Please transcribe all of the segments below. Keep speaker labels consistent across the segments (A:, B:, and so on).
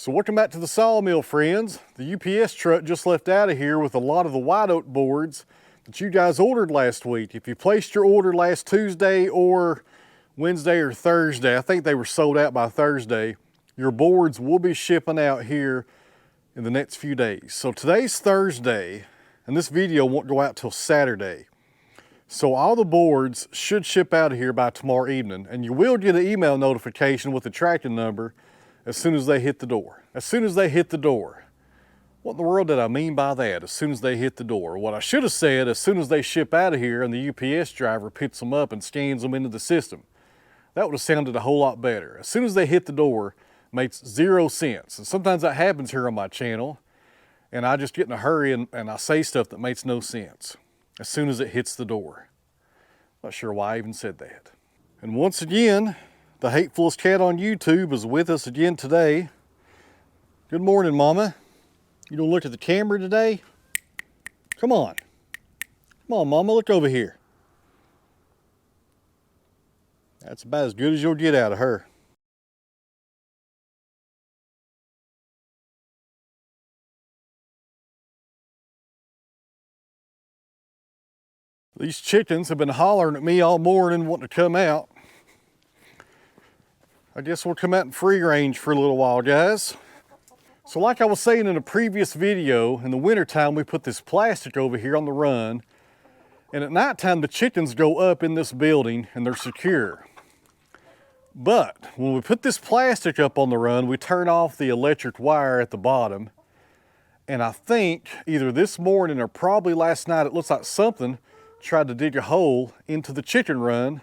A: So welcome back to the Sawmill, friends. The UPS truck just left out of here with a lot of the white oak boards that you guys ordered last week. If you placed your order last Tuesday or Wednesday or Thursday, I think they were sold out by Thursday, your boards will be shipping out here in the next few days. So today's Thursday, and this video won't go out till Saturday. So all the boards should ship out of here by tomorrow evening, and you will get an email notification with the tracking number as soon as they hit the door. As soon as they hit the door. What in the world did I mean by that? As soon as they hit the door. What I should have said, as soon as they ship out of here and the UPS driver picks them up and scans them into the system. That would have sounded a whole lot better. As soon as they hit the door makes 0 sense. And sometimes that happens here on my channel, and I just get in a hurry and I say stuff that makes no sense. As soon as it hits the door. Not sure why I even said that. And once again, the hatefulest cat on YouTube is with us again today. Good morning, Mama. You gonna look at the camera today? Come on. Come on, Mama, look over here. That's about as good as you'll get out of her. These chickens have been hollering at me all morning wanting to come out. I guess we'll come out in free range for a little while, guys. So like I was saying in a previous video, in the wintertime we put this plastic over here on the run, and at nighttime the chickens go up in this building and they're secure. But when we put this plastic up on the run, we turn off the electric wire at the bottom, and I think either this morning or probably last night, it looks like something tried to dig a hole into the chicken run,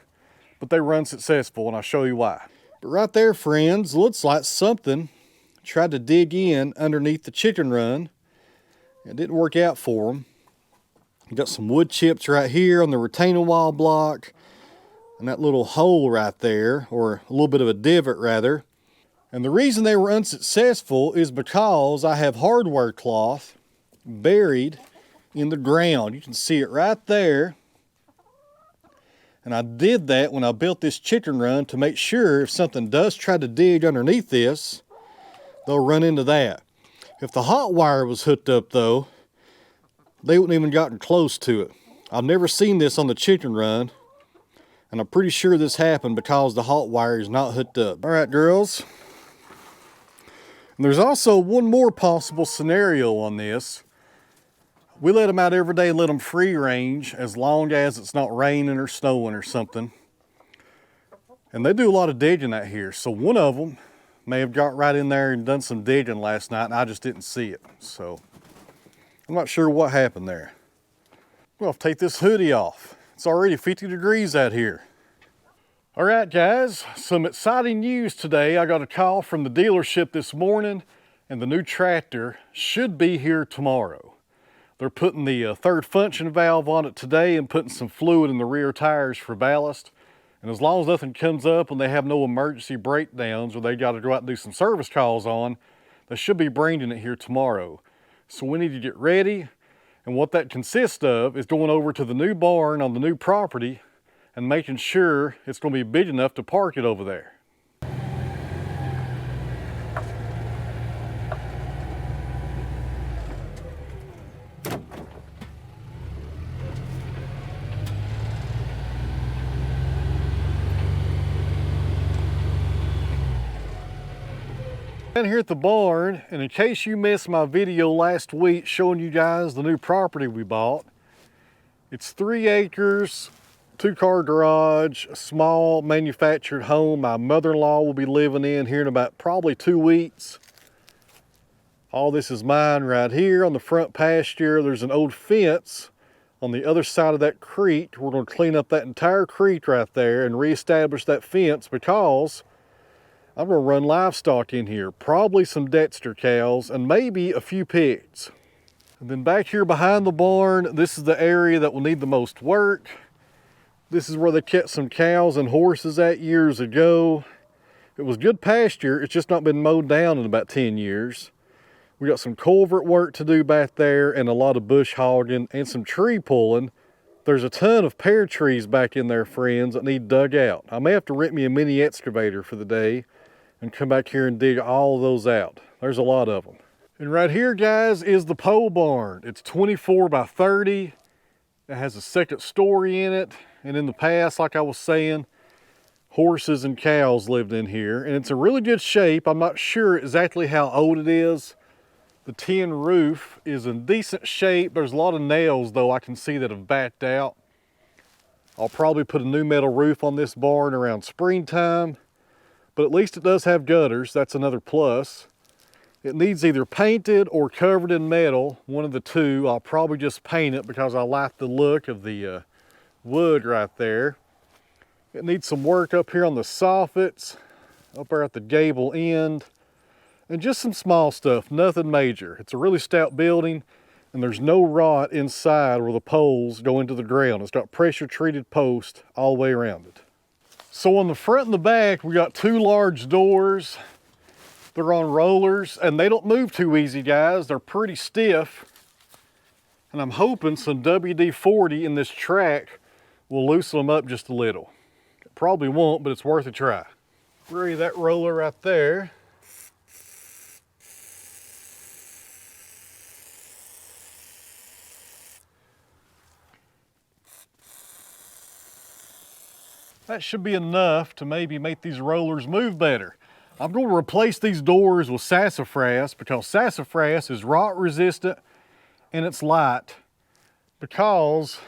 A: but they run successful, and I'll show you why. But right there, friends, looks like something tried to dig in underneath the chicken run. It didn't work out for them. You got some wood chips right here on the retaining wall block, and that little hole right there, or a little bit of a divot rather. And the reason they were unsuccessful is because I have hardware cloth buried in the ground. You can see it right there. And I did that when I built this chicken run to make sure if something does try to dig underneath this, they'll run into that. If the hot wire was hooked up though, they wouldn't even gotten close to it. I've never seen this on the chicken run, and I'm pretty sure this happened because the hot wire is not hooked up. All right, girls. And there's also one more possible scenario on this. We let them out every day and let them free range as long as it's not raining or snowing or something. And they do a lot of digging out here. So one of them may have got right in there and done some digging last night, and I just didn't see it. So I'm not sure what happened there. Well, I'll take this hoodie off. It's already 50 degrees out here. All right, guys, some exciting news today. I got a call from the dealership this morning, and the new tractor should be here tomorrow. They're putting the third function valve on it today and putting some fluid in the rear tires for ballast. And as long as nothing comes up and they have no emergency breakdowns or they got to go out and do some service calls on, they should be bringing it here tomorrow. So we need to get ready. And what that consists of is going over to the new barn on the new property and making sure it's going to be big enough to park it over there. Here at the barn, and in case you missed my video last week showing you guys the new property we bought, it's 3 acres, 2-car garage, a small manufactured home my mother-in-law will be living in here in about probably 2 weeks. All this is mine right here on the front pasture. There's an old fence on the other side of that creek. We're going to clean up that entire creek right there and reestablish that fence because I'm going to run livestock in here, probably some Dexter cows and maybe a few pigs. And then back here behind the barn, this is the area that will need the most work. This is where they kept some cows and horses at years ago. It was good pasture, it's just not been mowed down in about 10 years. We got some culvert work to do back there and a lot of bush hogging and some tree pulling. There's a ton of pear trees back in there, friends, that need dug out. I may have to rent me a mini excavator for the day and come back here and dig all of those out. There's a lot of them. And right here, guys, is the pole barn. It's 24 by 30. It has a second story in it. And in the past, like I was saying, horses and cows lived in here. And it's in really good shape. I'm not sure exactly how old it is. The tin roof is in decent shape. There's a lot of nails, though, I can see that have backed out. I'll probably put a new metal roof on this barn around springtime. But at least it does have gutters. That's another plus. It needs either painted or covered in metal, one of the two. I'll probably just paint it because I like the look of the wood right there. It needs some work up here on the soffits, up there at the gable end, and just some small stuff, nothing major. It's a really stout building, and there's no rot inside where the poles go into the ground. It's got pressure treated posts all the way around it. So on the front and the back, we got two large doors. They're on rollers, and they don't move too easy, guys. They're pretty stiff. And I'm hoping some WD-40 in this track will loosen them up just a little. It probably won't, but it's worth a try. Ready that roller right there. That should be enough to maybe make these rollers move better. I'm going to replace these doors with sassafras because sassafras is rot resistant and it's light, because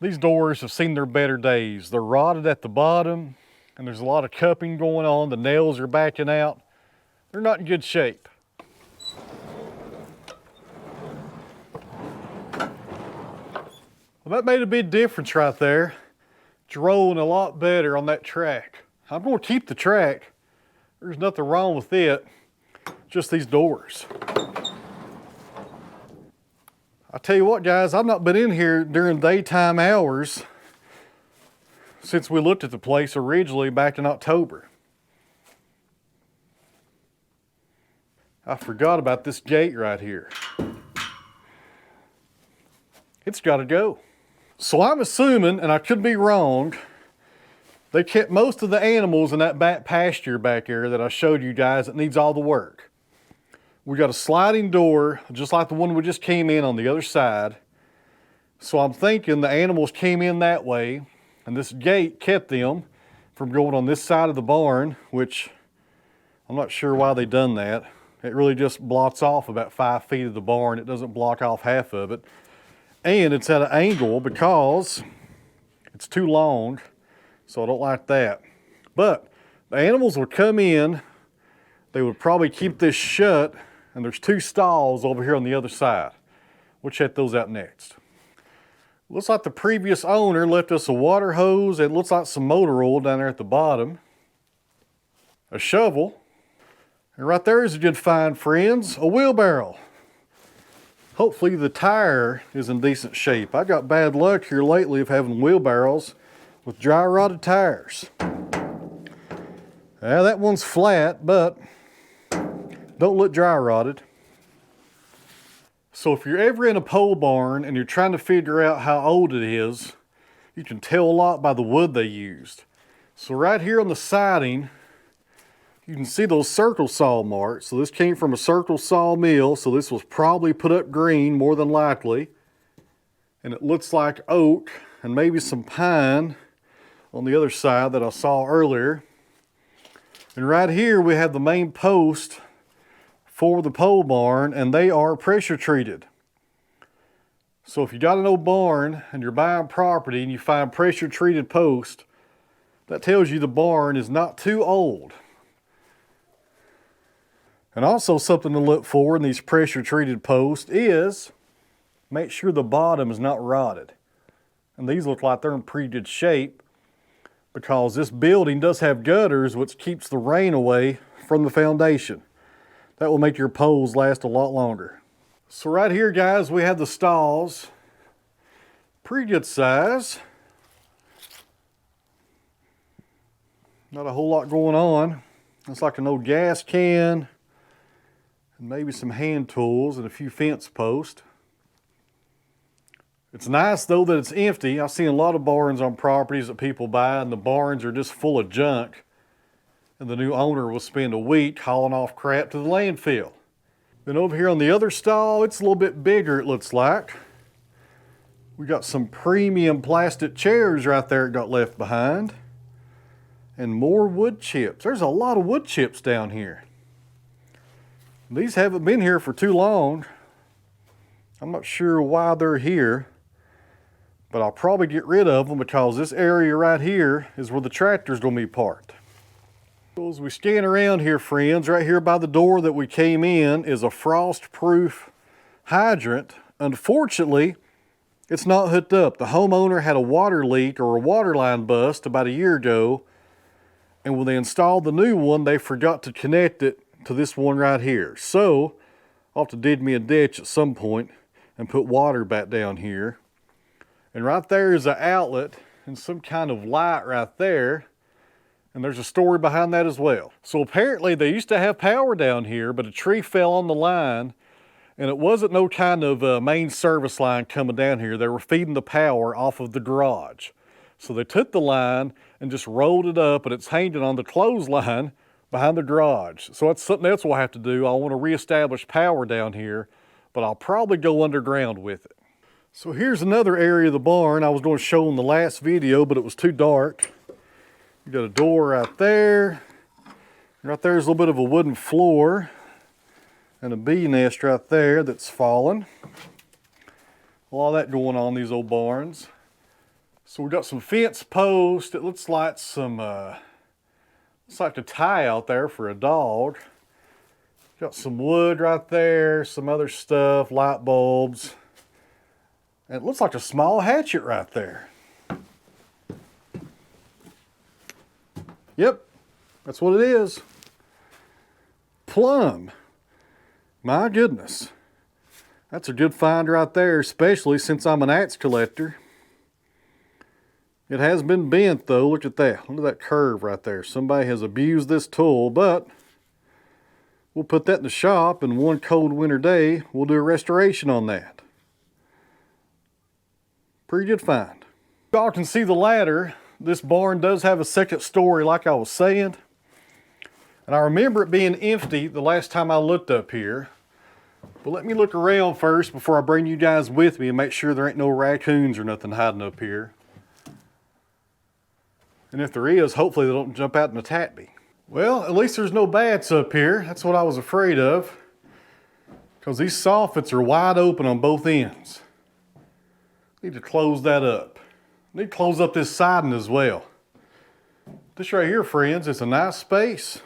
A: these doors have seen their better days. They're rotted at the bottom and there's a lot of cupping going on. The nails are backing out. They're not in good shape. Well, that made a big difference right there. It's rolling a lot better on that track. I'm going to keep the track. There's nothing wrong with it, just these doors. I tell you what, guys, I've not been in here during daytime hours since we looked at the place originally back in October. I forgot about this gate right here. It's got to go. So I'm assuming, and I could be wrong, they kept most of the animals in that back pasture back there that I showed you guys that needs all the work. We got a sliding door, just like the one we just came in on the other side. So I'm thinking the animals came in that way, and this gate kept them from going on this side of the barn, which I'm not sure why they done that. It really just blocks off about 5 feet of the barn. It doesn't block off half of it. And it's at an angle because it's too long. So I don't like that. But the animals would come in, they would probably keep this shut, and there's 2 stalls over here on the other side. We'll check those out next. Looks like the previous owner left us a water hose, and it looks like some motor oil down there at the bottom. A shovel. And right there is a good find, friends, a wheelbarrow. Hopefully the tire is in decent shape. I got bad luck here lately of having wheelbarrows with dry rotted tires. Yeah, that one's flat, but don't look dry rotted. So if you're ever in a pole barn and you're trying to figure out how old it is, you can tell a lot by the wood they used. So right here on the siding, you can see those circle saw marks. So this came from a circle sawmill, so this was probably put up green more than likely. And it looks like oak and maybe some pine on the other side that I saw earlier. And right here we have the main post for the pole barn, and they are pressure treated. So if you got an old barn and you're buying property and you find pressure treated post, that tells you the barn is not too old. And also something to look for in these pressure treated posts is make sure the bottom is not rotted. And these look like they're in pretty good shape, because this building does have gutters, which keeps the rain away from the foundation. That will make your poles last a lot longer. So right here, guys, we have the stalls. Pretty good size. Not a whole lot going on. It's like an old gas can, and maybe some hand tools and a few fence posts. It's nice though that it's empty. I've seen a lot of barns on properties that people buy, and the barns are just full of junk. and the new owner will spend a week hauling off crap to the landfill. Then over here on the other stall, it's a little bit bigger, it looks like. We got some premium plastic chairs right there that got left behind. And more wood chips. There's a lot of wood chips down here. These haven't been here for too long. I'm not sure why they're here, but I'll probably get rid of them because this area right here is where the tractor's gonna be parked. So as we scan around here, friends, right here by the door that we came in is a frost-proof hydrant. Unfortunately, it's not hooked up. The homeowner had a water leak or a water line bust about a year ago, and when they installed the new one, they forgot to connect it to this one right here. So I'll have to dig me a ditch at some point and put water back down here. And right there is an outlet and some kind of light right there. And there's a story behind that as well. So apparently they used to have power down here, but a tree fell on the line, and it wasn't no kind of main service line coming down here. They were feeding the power off of the garage. So they took the line and just rolled it up, and it's hanging on the clothesline behind the garage. So that's something else we'll have to do. I want to reestablish power down here, but I'll probably go underground with it. So here's another area of the barn I was going to show in the last video, but it was too dark. You got a door right there. Right there's a little bit of a wooden floor and a bee nest right there that's fallen. A lot of that going on in these old barns. So we got some fence posts. It looks like some, looks like a tie out there for a dog. Got some wood right there, some other stuff, light bulbs. And it looks like a small hatchet right there. Yep, that's what it is. Plum. My goodness. That's a good find right there, especially since I'm an axe collector. It has been bent though. Look at that. Look at that curve right there. Somebody has abused this tool, but we'll put that in the shop, and one cold winter day, we'll do a restoration on that. Pretty good find. Y'all can see the ladder. This barn does have a second story like I was saying. And I remember it being empty the last time I looked up here. But let me look around first before I bring you guys with me and make sure there ain't no raccoons or nothing hiding up here. And if there is, hopefully they don't jump out and attack me. Well, at least there's no bats up here. That's what I was afraid of. Because these soffits are wide open on both ends. Need to close that up. Need to close up this siding as well. This right here, friends, is a nice space.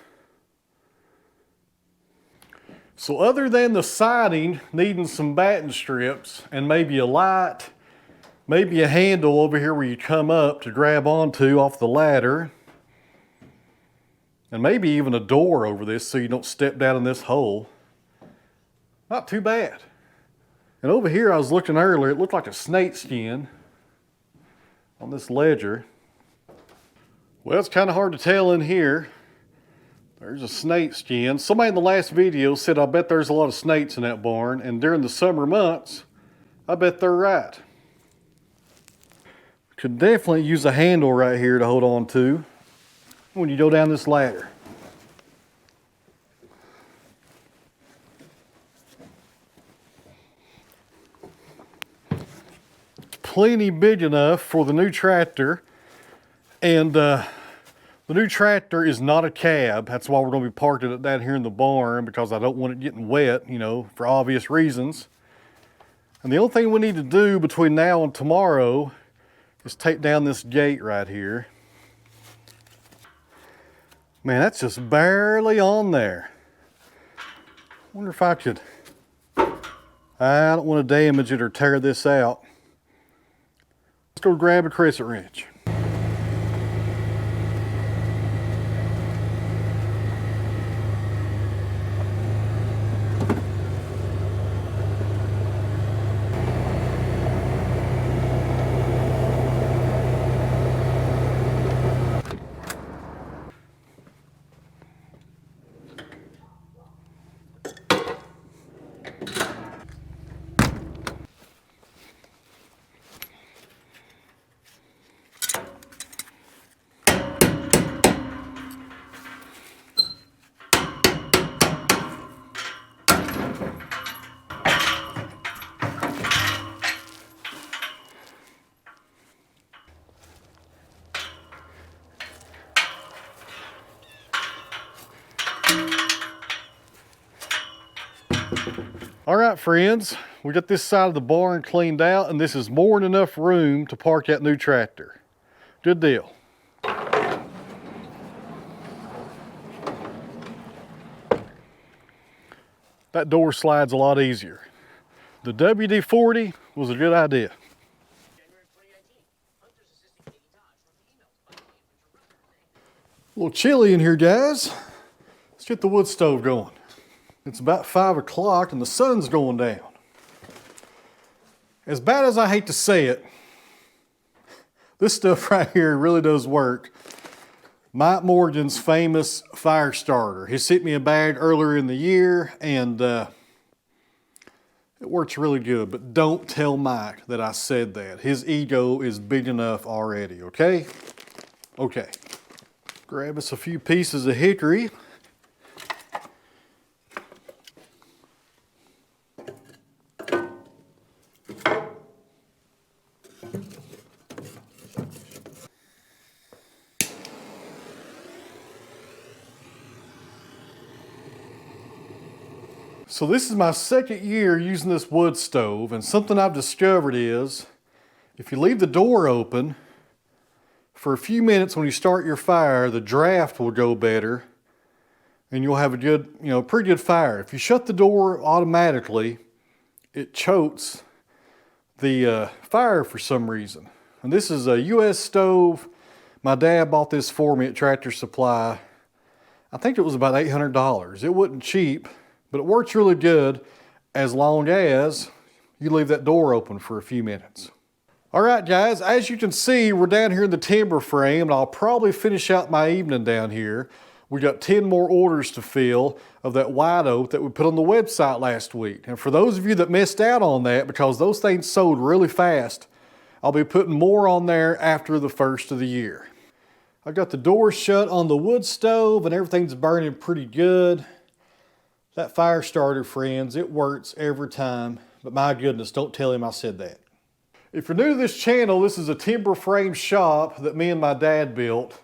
A: So other than the siding needing some batting strips and maybe a light, maybe a handle over here where you come up to grab onto off the ladder, and maybe even a door over this so you don't step down in this hole, not too bad. And over here I was looking earlier, it looked like a snake skin on this ledger. Well, it's kind of hard to tell in here. There's a snake skin. Somebody in the last video said, I bet there's a lot of snakes in that barn, and during the summer months, I bet they're right. Could definitely use a handle right here to hold on to when you go down this ladder. Plenty big enough for the new tractor, and the new tractor is not a cab. That's why we're going to be parking it down here in the barn, because I don't want it getting wet, you know, for obvious reasons. And the only thing we need to do between now and tomorrow is take down this gate right here. Man, that's just barely on there. Wonder if I could, I don't want to damage it or tear this out. Let's go grab a crescent wrench. All right, friends, we got this side of the barn cleaned out, and this is more than enough room to park that new tractor. Good deal. That door slides a lot easier. The WD-40 was a good idea. A little chilly in here, guys. Let's get the wood stove going. It's about 5 o'clock and the sun's going down. As bad as I hate to say it, this stuff right here really does work. Mike Morgan's famous fire starter. He sent me a bag earlier in the year, and it works really good, but don't tell Mike that I said that. His ego is big enough already, okay? Okay. Grab us a few pieces of hickory. So this is my second year using this wood stove, and something I've discovered is if you leave the door open for a few minutes when you start your fire, the draft will go better and you'll have a good, pretty good fire. If you shut the door automatically, it chokes the fire for some reason. And this is a US stove. My dad bought this for me at Tractor Supply. I think it was about $800. It wasn't cheap, but it works really good as long as you leave that door open for a few minutes. All right, guys, as you can see, we're down here in the timber frame, and I'll probably finish out my evening down here. We got 10 more orders to fill of that white oak that we put on the website last week. And for those of you that missed out on that, because those things sold really fast, I'll be putting more on there after the first of the year. I got the door shut on the wood stove, and everything's burning pretty good. That fire starter, friends, it works every time, but my goodness, don't tell him I said that. If you're new to this channel, this is a timber frame shop that me and my dad built,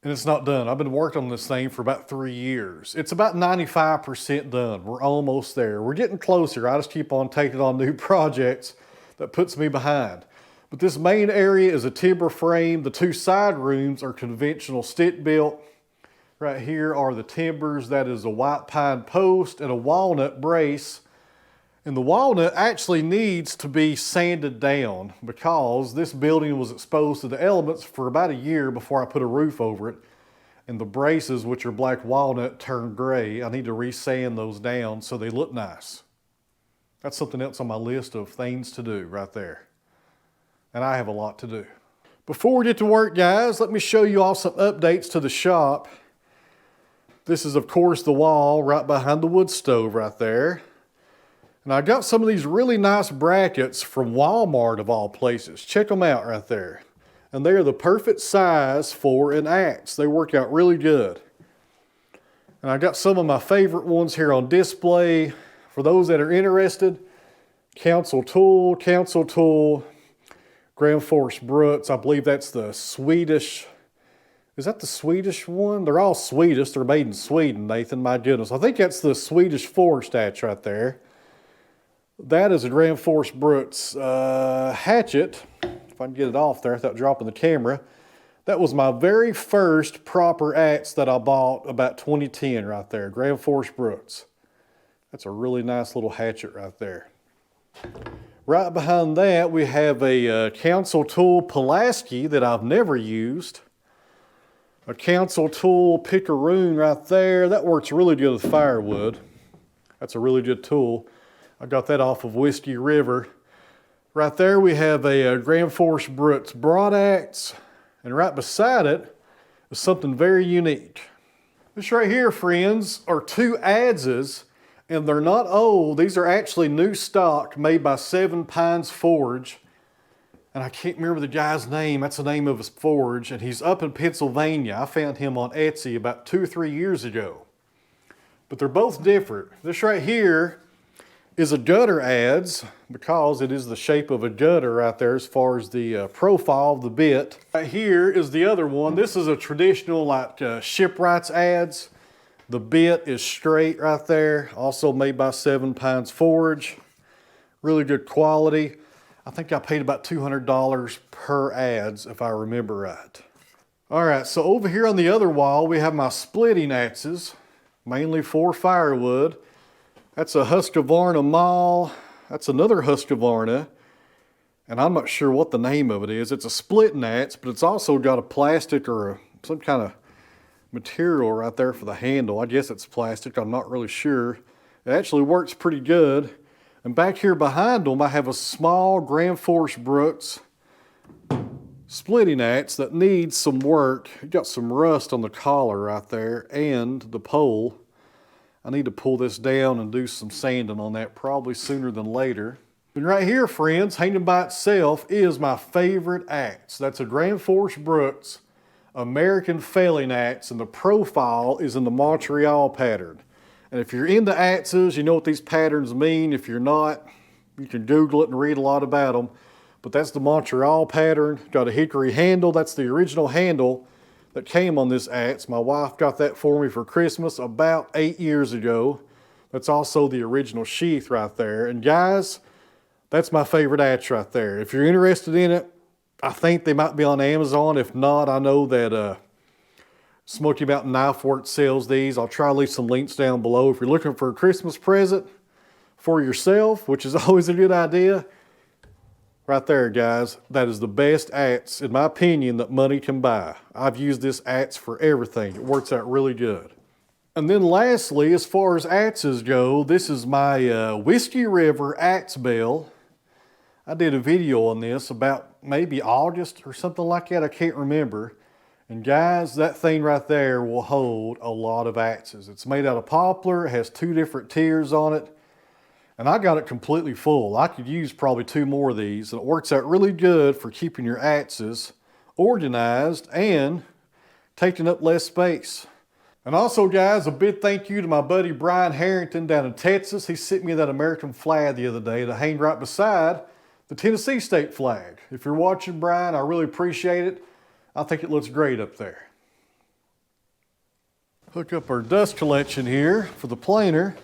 A: and it's not done. I've been working on this thing for about 3 years. It's about 95% done. We're almost there. We're getting closer. I just keep on taking on new projects that puts me behind. But this main area is a timber frame. The 2 side rooms are conventional stick built. Right here are the timbers. That is a white pine post and a walnut brace. And the walnut actually needs to be sanded down because this building was exposed to the elements for about a year before I put a roof over it. And the braces, which are black walnut, turned gray. I need to re-sand those down so they look nice. That's something else on my list of things to do right there. And I have a lot to do. Before we get to work, guys, let me show you all some updates to the shop. This is, of course, the wall right behind the wood stove right there. And I got some of these really nice brackets from Walmart of all places. Check them out right there. And they are the perfect size for an axe. They work out really good. And I got some of my favorite ones here on display. For those that are interested, Council Tool, Grand Force Brooks. I believe that's the Swedish. Is that the Swedish one? They're all Swedish. They're made in Sweden, Nathan. My goodness. I think that's the Swedish forest axe right there. That is a Grand Force Brooks hatchet. If I can get it off there without dropping the camera. That was my very first proper axe that I bought about 2010 right there. Grand Force Brooks. That's a really nice little hatchet right there. Right behind that we have a Council Tool Pulaski that I've never used. A Council Tool Picaroon right there. That works really good with firewood. That's a really good tool. I got that off of Whiskey River. Right there we have a Grand Force Brooks broadaxe. And right beside it is something very unique. This right here, friends, are 2 adzes, and they're not old. These are actually new stock made by Seven Pines Forge. And I can't remember the guy's name. That's the name of his forge. And he's up in Pennsylvania. I found him on Etsy about 2 or 3 years ago. But they're both different. This right here is a gutter adze because it is the shape of a gutter right there as far as the profile of the bit. Right here is the other one. This is a traditional like shipwrights adze. The bit is straight right there. Also made by 7 Pines Forge. Really good quality. I think I paid about $200 per adze, if I remember right. All right, so over here on the other wall, we have my splitting axes, mainly for firewood. That's a Husqvarna Mall. That's another Husqvarna. And I'm not sure what the name of it is. It's a splitting axe, but it's also got a plastic or some kind of material right there for the handle. I guess it's plastic, I'm not really sure. It actually works pretty good. And back here behind them, I have a small Grand Force Brooks splitting axe that needs some work. It got some rust on the collar right there and the pole. I need to pull this down and do some sanding on that probably sooner than later. And right here, friends, hanging by itself is my favorite axe. That's a Grand Force Brooks American Felling axe, and the profile is in the Montreal pattern. And if you're into axes, you know what these patterns mean. If you're not, you can Google it and read a lot about them. But that's the Montreal pattern. Got a hickory handle. That's the original handle that came on this axe. My wife got that for me for Christmas about 8 years ago. That's also the original sheath right there. And guys, that's my favorite axe right there. If you're interested in it, I think they might be on Amazon. If not, I know that Smoky Mountain Knife Works sells these. I'll try to leave some links down below. If you're looking for a Christmas present for yourself, which is always a good idea, right there, guys, that is the best axe, in my opinion, that money can buy. I've used this axe for everything. It works out really good. And then lastly, as far as axes go, this is my Whiskey River axe bell. I did a video on this about maybe August or something like that. I can't remember. And guys, that thing right there will hold a lot of axes. It's made out of poplar. It has 2 different tiers on it. And I got it completely full. I could use probably 2 more of these. And it works out really good for keeping your axes organized and taking up less space. And also, guys, a big thank you to my buddy Brian Harrington down in Texas. He sent me that American flag the other day to hang right beside the Tennessee state flag. If you're watching, Brian, I really appreciate it. I think it looks great up there. Hook up our dust collection here for the planer.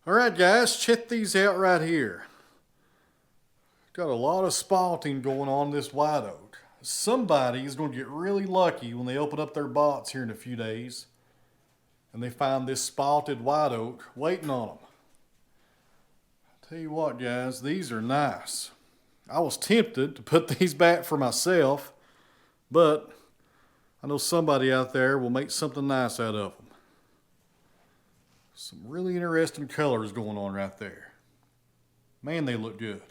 A: All right, guys, check these out right here. Got a lot of spalting going on this white oak. Somebody is going to get really lucky when they open up their box here in a few days and they find this spalted white oak waiting on them. Tell you what, guys, these are nice. I was tempted to put these back for myself, but I know somebody out there will make something nice out of them. Some really interesting colors going on right there. Man, they look good.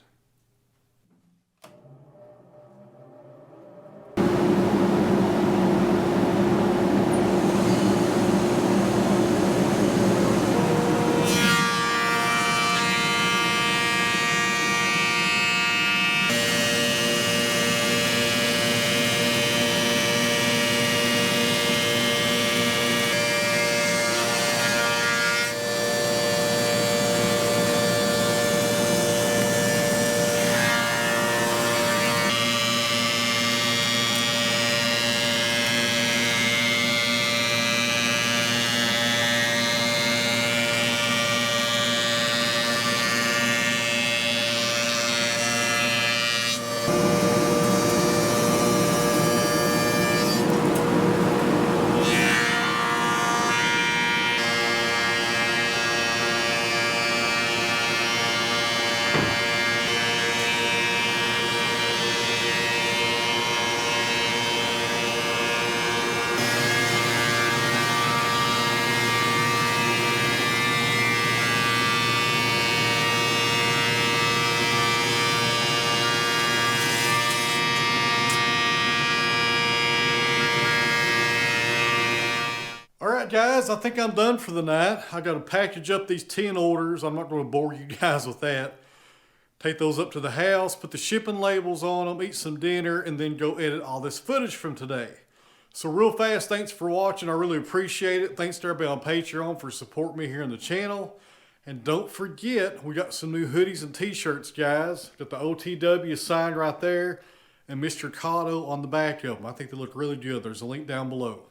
A: Alright guys, I think I'm done for the night. I got to package up these 10 orders. I'm not going to bore you guys with that. Take those up to the house, put the shipping labels on them, eat some dinner, and then go edit all this footage from today. So real fast, thanks for watching. I really appreciate it. Thanks to everybody on Patreon for supporting me here on the channel. And don't forget, we got some new hoodies and t-shirts, guys. Got the OTW signed right there and Mr. Cotto on the back of them. I think they look really good. There's a link down below.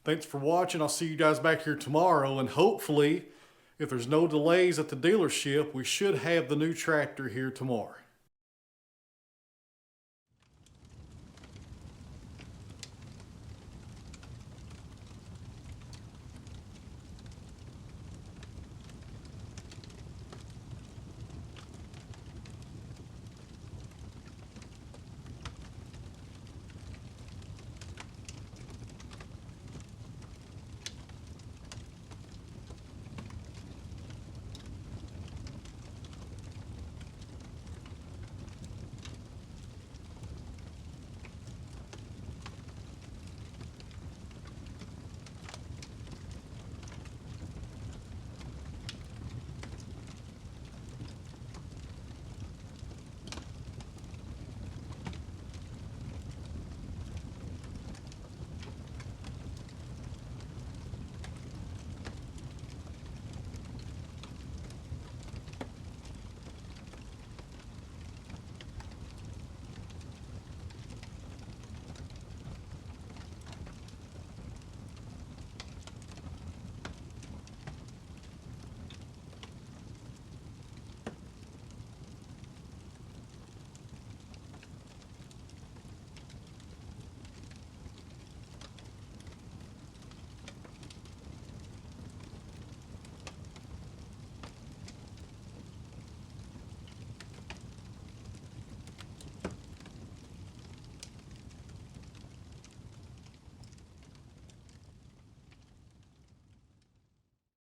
A: Thanks for watching. I'll see you guys back here tomorrow, and hopefully, if there's no delays at the dealership, we should have the new tractor here tomorrow.